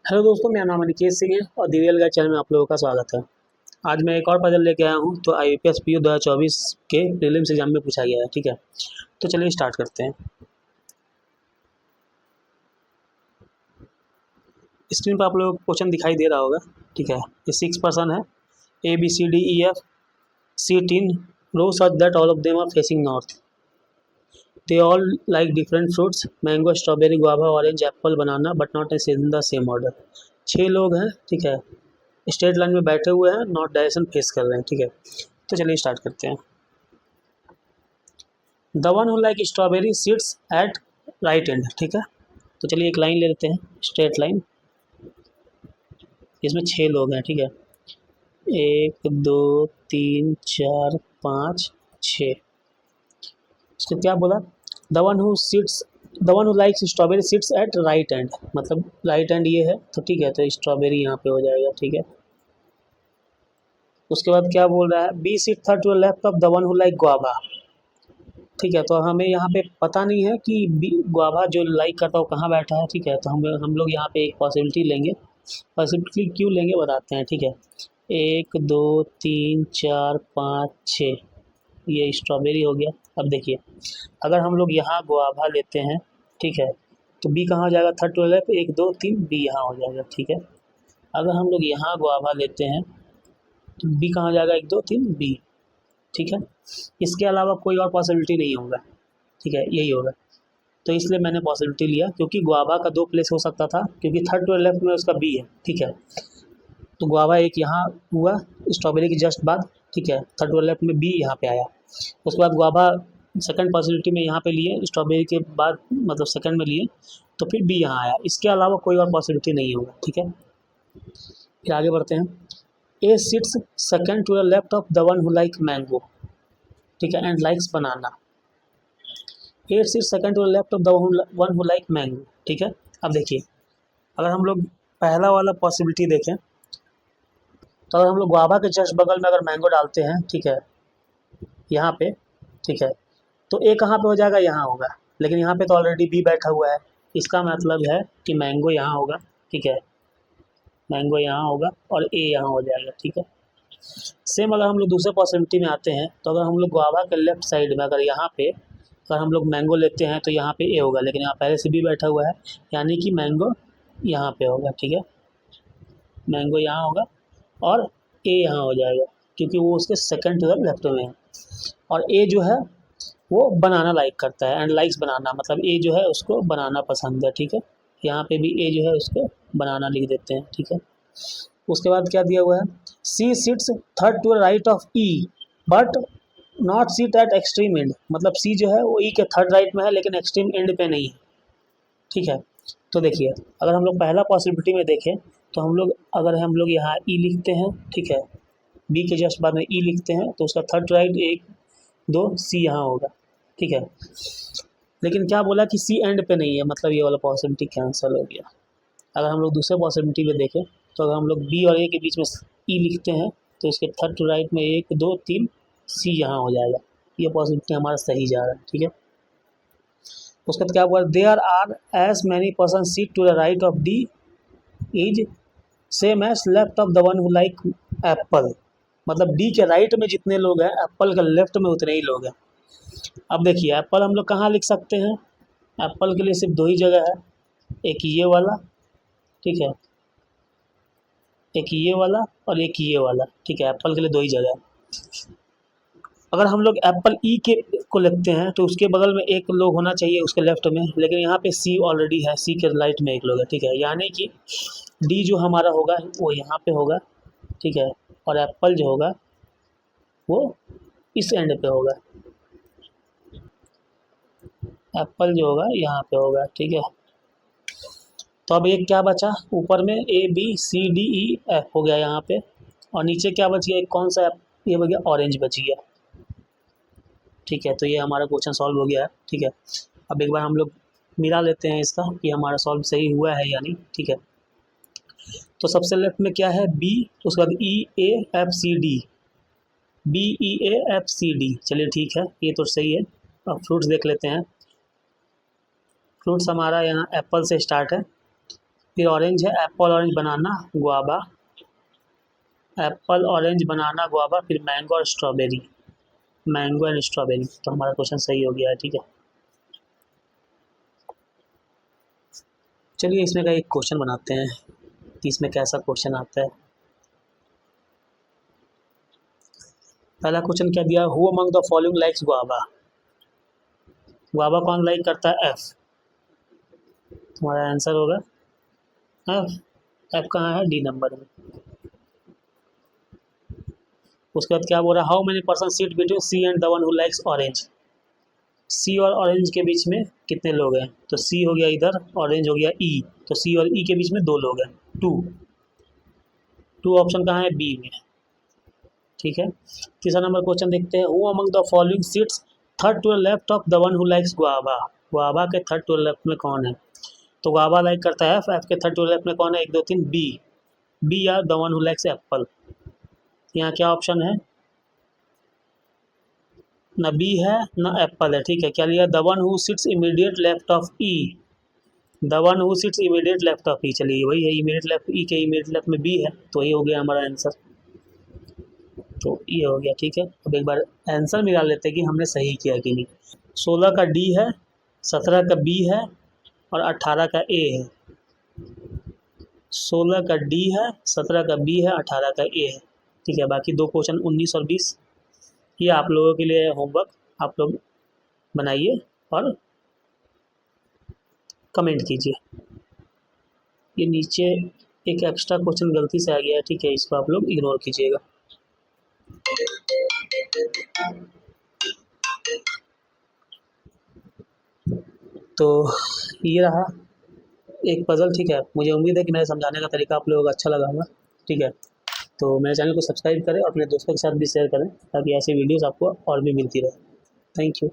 Hello दोस्तों, मेरा नाम अनिकेत सिंह है और दी रियल गाइड चैनल में आप लोगों का स्वागत है। आज मैं एक और पजल लेके आया हूँ। तो IAPS PU 2024 के प्रीलिम्स एग्जाम में पूछा गया है। ठीक है, तो चलिए स्टार्ट करते हैं। स्क्रीन पर आप लोगों को क्वेश्चन दिखाई दे रहा होगा। ठीक है, ये 6 पर्सन है। ABCDEF sit in row such that all of them are facing north. They all like different fruits: mango, strawberry, guava, orange, apple, banana, but not in the same order. 6 लोग हैं। ठीक है, स्ट्रेट लाइन में बैठे हुए हैं, north direction face कर रहे हैं। ठीक है, तो चलिए स्टार्ट करते हैं। The one who like strawberry seats eight right and. ठीक है, तो चलिए एक लाइन ले लेते हैं, स्ट्रेट लाइन। इसमें 6 लोग हैं। ठीक है, 1 2 3 4 5 6। इसको क्या बोला? The one who likes strawberry seats eight right and, मतलब राइट एंड ये है। तो ठीक है, तो स्ट्रॉबेरी यहाँ पे हो जाएगा। ठीक है, उसके बाद क्या बोल रहा है? बी सीट था to left of the one who like guava. ठीक है, तो हमें यहाँ पे पता नहीं है कि गुआवा जो लाइक करता है वो कहाँ बैठा है। ठीक है, तो हम लोग यहाँ पे एक पॉसिबिलिटी लेंगे। पॉसिबिलिटी क्यों लेंगे बताते हैं। ठीक है, 1 2 3 4 5 6, ये स्ट्रॉबेरी हो गया। अब देखिए, अगर हम लोग यहाँ गुआवा लेते हैं, ठीक है, तो बी कहाँ हो जाएगा? थर्ड टू लेफ्ट, 1 2 3, बी यहाँ हो जाएगा। ठीक है, अगर हम लोग यहाँ गुआवा लेते हैं तो बी कहाँ जाएगा? 1 2 3, बी। ठीक है, इसके अलावा कोई और पॉसिबिलिटी नहीं होगा। ठीक है, यही होगा। तो इसलिए मैंने पॉसिबिलिटी लिया, क्योंकि गुआवा का 2 प्लेस हो सकता था, क्योंकि थर्ड टू लेफ्ट में उसका बी है। ठीक है, तो गुआवा एक यहाँ हुआ स्ट्रॉबेरी के जस्ट बाद। ठीक है, थर्ड टू लेफ्ट में बी यहाँ पे आया। उसके बाद गुआवा सेकंड पॉसिबिलिटी में यहाँ पे लिए, स्ट्रॉबेरी के बाद मतलब सेकंड में लिए, तो फिर बी यहाँ आया। इसके अलावा कोई और पॉसिबिलिटी नहीं होगा। ठीक है, फिर आगे बढ़ते हैं। A sits second to the left of the one who like mango. ठीक है, and likes banana. A sits second to the left of the one who like mango. ठीक है, अब देखिए, अगर हम लोग पहला वाला पॉसिबिलिटी देखें, तो अगर हम लोग गुआवा के जस्ट बगल में अगर मैंगो डालते हैं, ठीक है, यहाँ पे, ठीक है, तो ए कहाँ पे हो जाएगा? यहाँ होगा। लेकिन यहाँ पे तो ऑलरेडी बी बैठा हुआ है। इसका मतलब है कि मैंगो यहाँ होगा। ठीक है, मैंगो यहाँ होगा और ए यहाँ हो जाएगा। ठीक है, सेम अगर हम लोग दूसरे पॉसिबिलिटी में आते हैं, तो अगर हम लोग गुआवा के लेफ्ट साइड में अगर यहाँ पे अगर हम लोग मैंगो लेते हैं, तो यहाँ पे ए होगा, लेकिन यहाँ पहले से बी बैठा हुआ है, यानी कि मैंगो यहाँ पे होगा। ठीक है, मैंगो यहाँ होगा और ए यहाँ हो जाएगा, क्योंकि वो उसके सेकंड टू द लेफ्ट में है। और ए जो है वो बनाना लाइक करता है, एंड लाइक्स बनाना, मतलब ए जो है उसको बनाना पसंद है। ठीक है, यहाँ पे भी ए जो है उसको बनाना लिख देते हैं। ठीक है, उसके बाद क्या दिया हुआ है? C sits third to right of E but not seat at extreme end, मतलब सी जो है वो ई के थर्ड राइट में है, लेकिन एक्सट्रीम एंड पे नहीं है। ठीक है, तो देखिए, अगर हम लोग पहला पॉसिबिलिटी में देखें, तो हम लोग यहाँ ई लिखते हैं। ठीक है, बी के जस्ट बाद में ई लिखते हैं, तो उसका थर्ड राइट 1 2 सी यहाँ होगा। ठीक है, लेकिन क्या बोला कि सी एंड पे नहीं है, मतलब ये वाला पॉसिबिलिटी कैंसिल हो गया। अगर हम लोग दूसरे पॉसिबिलिटी में देखें, तो अगर हम लोग बी और ए के बीच में ई लिखते हैं, तो इसके थर्ड टू राइट में 1 2 3 सी यहाँ हो जाएगा। ये पॉसिबिलिटी हमारा सही जा रहा है। ठीक है, उसके बाद क्या हुआ? There are as many person seat to the right of D is same as left of the one who like apple, मतलब डी के राइट में जितने लोग हैं, एप्पल के लेफ्ट में उतने ही लोग हैं। अब देखिए, एप्पल हम लोग कहाँ लिख सकते हैं? एप्पल के लिए सिर्फ 2 ही जगह है, एक ये वाला, ठीक है, एक ये वाला और एक ये वाला। ठीक है, एप्पल के लिए 2 ही जगह है। अगर हम लोग एप्पल ई के को लिखते हैं, तो उसके बगल में एक लोग होना चाहिए उसके लेफ्ट में, लेकिन यहाँ पे सी ऑलरेडी है, सी के राइट में एक लोग है। ठीक है, यानी कि डी जो हमारा होगा वो यहाँ पे होगा। ठीक है, और एप्पल जो होगा वो इस एंड पे होगा, एप्पल जो होगा यहाँ पे होगा। ठीक है, तो अब एक क्या बचा ऊपर में? ABCDEF हो गया यहाँ पे, और नीचे क्या बच गया? एक कौन सा? ये हो गया ऑरेंज बच गया। ठीक है, तो ये हमारा क्वेश्चन सॉल्व हो गया है। ठीक है, अब एक बार हम लोग मिला लेते हैं इसका कि हमारा सॉल्व सही हुआ है या नहीं। ठीक है, तो सबसे लेफ्ट में क्या है? बी, उसके बाद EAFCD, BEAFCD। चलिए ठीक है, ये तो सही है। अब फ्रूट्स देख लेते हैं। फ्रूट्स हमारा यहाँ एप्पल से स्टार्ट है, फिर ऑरेंज है एप्पल, ऑरेंज, बनाना, गुआवा, एप्पल, ऑरेंज, बनाना, गुआवा, फिर मैंगो और स्ट्रॉबेरी, मैंगो एंड स्ट्रॉबेरी। तो हमारा क्वेश्चन सही हो गया है, ठीक है। चलिए इसमें का एक क्वेश्चन बनाते हैं कि इसमें कैसा क्वेश्चन आता है। पहला क्वेश्चन क्या दिया, who among the following likes guava, guava कौन लाइक करता है, एफ। हमारा आंसर होगा एफ। एफ कहाँ है, डी नंबर में। उसके बाद क्या बोल रहा है, how many person sit between C and the one who likes orange, C और ऑरेंज के बीच में कितने लोग हैं। तो सी हो गया इधर, ऑरेंज हो गया ई, तो सी और ई के बीच में 2 लोग हैं, 2। 2 ऑप्शन कहाँ है, बी में, ठीक है। तीसरा नंबर क्वेश्चन देखते हैं, who among the following seats third to left of the one who likes guava, guava के थर्ड टू लेफ्ट में कौन है। तो गुआवा लाइक करता है एफ, एफ के थर्ड टू लेफ्ट में कौन है, 1 2 3, बी, बी या the one who likes apple. यहाँ क्या ऑप्शन है, ना बी है ना एप्पल है, ठीक है। क्या लिया, the one who sits immediate left of E, the one who sits immediate left of E, चलिए वही है, इमीडिएट लेफ्ट, ई के इमीडिएट लेफ्ट में बी है, तो ये हो गया हमारा आंसर। तो ये हो गया, ठीक है। अब एक बार आंसर मिला लेते हैं कि हमने सही किया कि नहीं। 16 का डी है, 17 का बी है और 18 का ए है। 16 का डी है, 17 का बी है, 18 का ए है, ठीक है। बाकी 2 क्वेश्चन 19 और 20 ये आप लोगों के लिए होमवर्क, आप लोग बनाइए और कमेंट कीजिए। ये नीचे एक एक्स्ट्रा क्वेश्चन गलती से आ गया है, ठीक है, इसको आप लोग इग्नोर कीजिएगा। तो ये रहा एक पज़ल, ठीक है। मुझे उम्मीद है कि मेरे समझाने का तरीका आप लोगों को अच्छा लगा होगा, ठीक है। तो मेरे चैनल को सब्सक्राइब करें और अपने दोस्तों के साथ भी शेयर करें ताकि ऐसी वीडियोस आपको और भी मिलती रहे। Thank you.